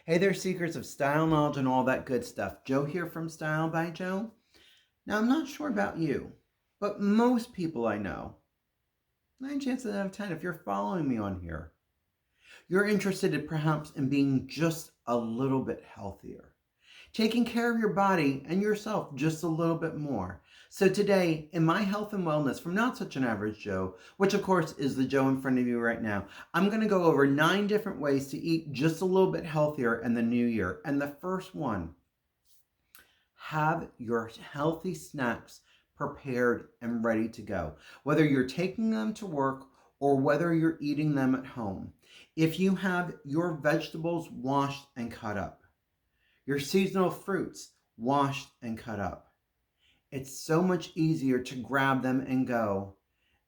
Hey there, seekers of style, knowledge, and all that good stuff. Joe here from Style by Joe. Now, I'm not sure about you, but most people I know, 9 chances out of 10, if you're following me on here, you're interested in perhaps in being just a little bit healthier, taking care of your body and yourself just a little bit more. So today, in my health and wellness from Not Such an Average Joe, which of course is the Joe in front of you right now, I'm going to go over 9 different ways to eat just a little bit healthier in the new year. And the first one, have your healthy snacks prepared and ready to go, whether you're taking them to work or whether you're eating them at home. If you have your vegetables washed and cut up, your seasonal fruits washed and cut up, it's so much easier to grab them and go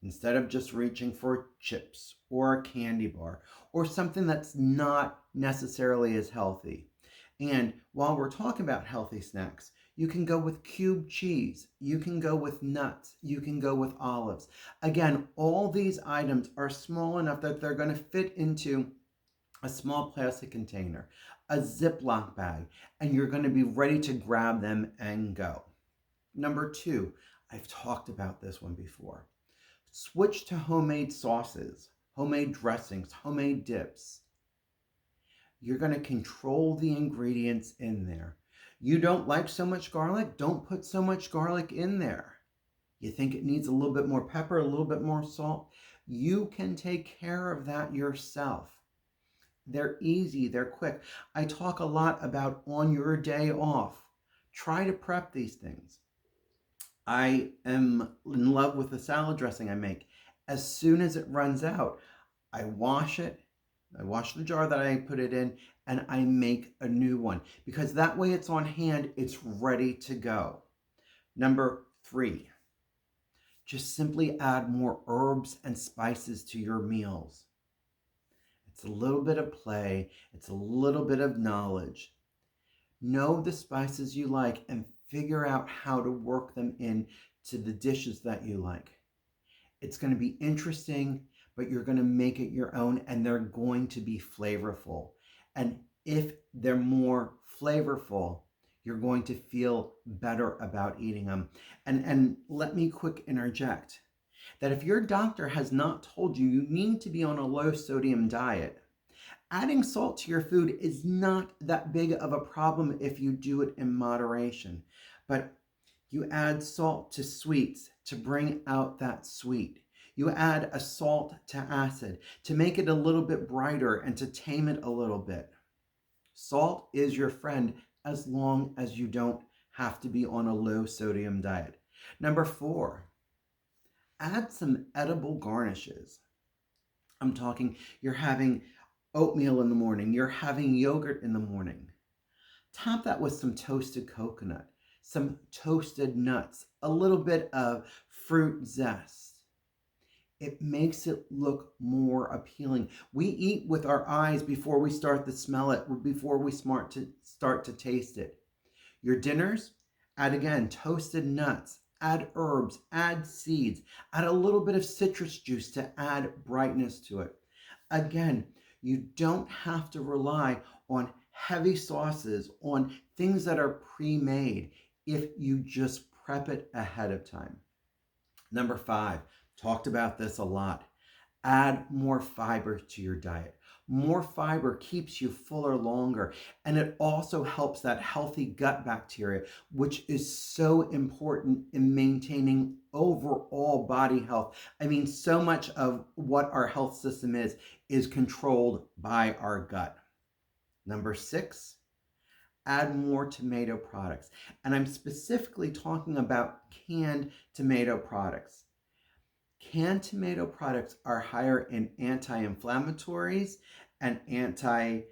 instead of just reaching for chips or a candy bar or something that's not necessarily as healthy. And while we're talking about healthy snacks, you can go with cube cheese, you can go with nuts, you can go with olives. Again, all these items are small enough that they're going to fit into a small plastic container, a Ziploc bag, and you're going to be ready to grab them and go. Number 2, I've talked about this one before. Switch to homemade sauces, homemade dressings, homemade dips. You're going to control the ingredients in there. You don't like so much garlic? Don't put so much garlic in there. You think it needs a little bit more pepper, a little bit more salt? You can take care of that yourself. They're easy, they're quick. I talk a lot about on your day off. Try to prep these things. I am in love with the salad dressing I make. As soon as it runs out, I wash it, I wash the jar that I put it in, and I make a new one because that way it's on hand, it's ready to go. Number 3, just simply add more herbs and spices to your meals. It's a little bit of play, it's a little bit of knowledge. Know the spices you like and figure out how to work them in to the dishes that you like. It's going to be interesting, but you're going to make it your own and they're going to be flavorful. And if they're more flavorful, you're going to feel better about eating them. And let me quick interject that if your doctor has not told you you need to be on a low sodium diet, adding salt to your food is not that big of a problem if you do it in moderation. But you add salt to sweets to bring out that sweet. You add a salt to acid to make it a little bit brighter and to tame it a little bit. Salt is your friend as long as you don't have to be on a low sodium diet. Number 4, add some edible garnishes. I'm talking you're having oatmeal in the morning, you're having yogurt in the morning. Top that with some toasted coconut, some toasted nuts, a little bit of fruit zest. It makes it look more appealing. We eat with our eyes before we start to smell it, before we start to taste it. Your dinners, add again toasted nuts, add herbs, add seeds, add a little bit of citrus juice to add brightness to it. Again, you don't have to rely on heavy sauces, on things that are pre-made if you just prep it ahead of time. Number 5, talked about this a lot. Add more fiber to your diet. More fiber keeps you fuller longer, and it also helps that healthy gut bacteria, which is so important in maintaining overall body health. I mean, so much of what our health system is controlled by our gut. Number 6, add more tomato products. And I'm specifically talking about canned tomato products. Canned tomato products are higher in anti-inflammatories and antioxidant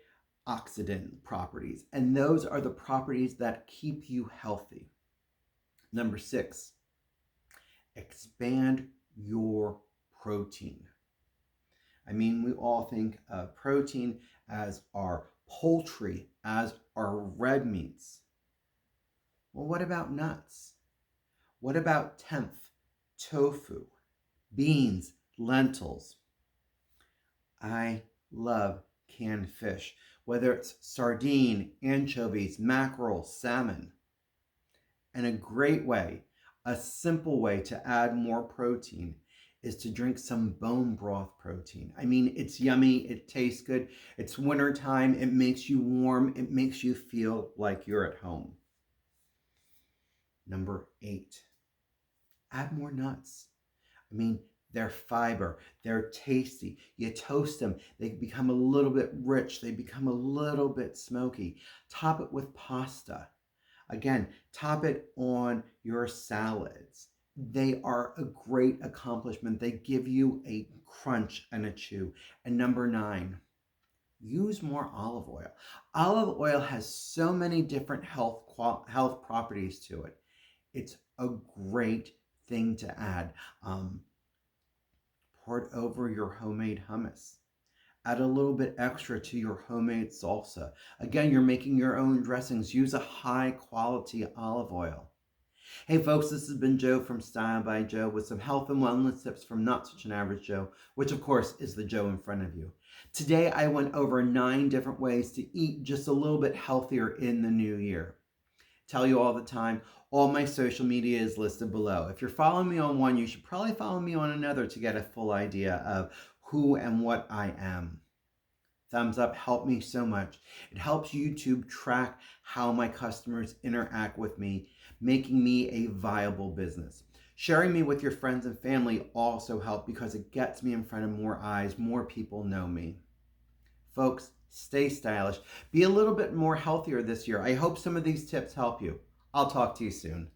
properties, and those are the properties that keep you healthy. Number 6, expand your protein. I mean, we all think of protein as our poultry, as our red meats. Well, what about nuts? What about tempeh, tofu, beans, lentils? I love canned fish, whether it's sardine, anchovies, mackerel, salmon. And a great way, a simple way to add more protein is to drink some bone broth protein. I mean, it's yummy, it tastes good, it's wintertime, it makes you warm, it makes you feel like you're at home. Number 8, add more nuts. I mean, they're fiber, they're tasty. You toast them, they become a little bit rich, they become a little bit smoky. Top it with pasta. Again, top it on your salads. They are a great accomplishment. They give you a crunch and a chew. And number 9, use more olive oil. Olive oil has so many different health properties to it. It's a great thing to add. Pour it over your homemade hummus. Add a little bit extra to your homemade salsa. Again, you're making your own dressings. Use a high quality olive oil. Hey folks, this has been Joe from Style by Joe with some health and wellness tips from Not Such an Average Joe, which of course is the Joe in front of you. Today I went over 9 different ways to eat just a little bit healthier in the new year. Tell you all the time, all my social media is listed below. If you're following me on one, you should probably follow me on another to get a full idea of who and what I am. Thumbs up help me so much. It helps YouTube track how my customers interact with me, making me a viable business. Sharing me with your friends and family also helps because it gets me in front of more eyes, more people know me. Folks, stay stylish. Be a little bit more healthier this year. I hope some of these tips help you. I'll talk to you soon.